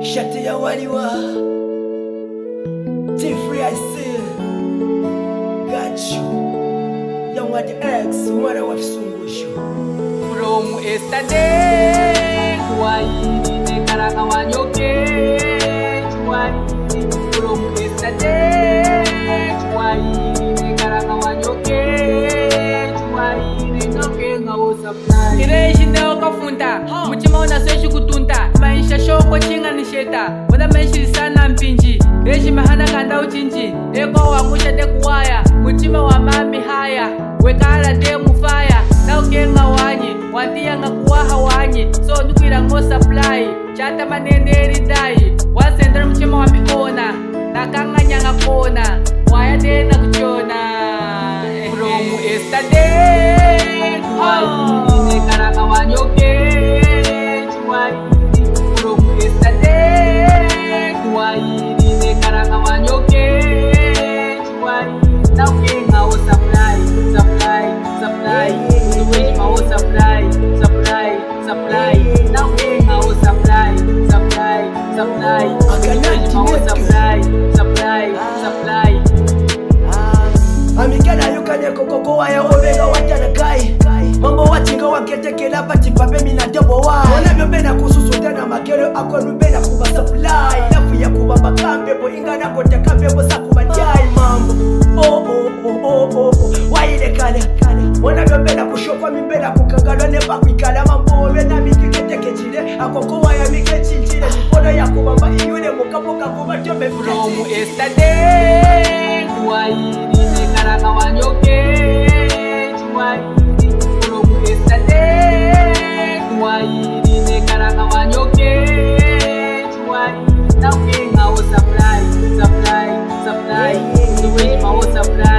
Shati ya waliwa T-Free I see Got you Young at the X Mwana wa fisungusho From yesterday Chuaini nekaraka wanyoke Chuaini From yesterday Chuaini nekaraka wanyoke Chuaini noke ngawo supply Ireishi neo kafunda Muchima unasweshi kutunta Maisha shoko chinga nisheta Wanda menshi sana mpinji Reishi mahana kanda uchinji Eko wangusha dekuwaya Muchima wa mami haya Wekala demu fire Na ukenga wanyi Wantia nga kuwaha wanyi So nukwira ngo supply Chata maneneri dai Wasendra mchima wa miona Nakanga nyanga kona Waya dena kuchona From yesterday Chuaini nekaraka wanyoke Chuaini From yesterday Chuaini nekaraka wanyoke Chuaini Na ukenga o supply Unuweji mao supply Na ukenga o supply Unuweji mao supply Amikana yukane kokoko waya omega watana kai Mambo watinga waketekela bati pape mina double why Wana myobena kususuta na makero ako nubena kuba supply Nafu ya kuba makambebo ingana kote kambebo sa kuba jai Mambo Waile kane Wana myobena kushokwa mimbena kukangalo nepa kuikala Mambo wena mikiketeke chile Akoko waya mikechinchile Nikono ya kubamba iyune mukapoka kuba tome From yesterday Chuaini nekaraka wanyoke Chuaini From yesterday Chuaini nekaraka wanyoke Chuaini Na ukenga o supply Unuweji mao supply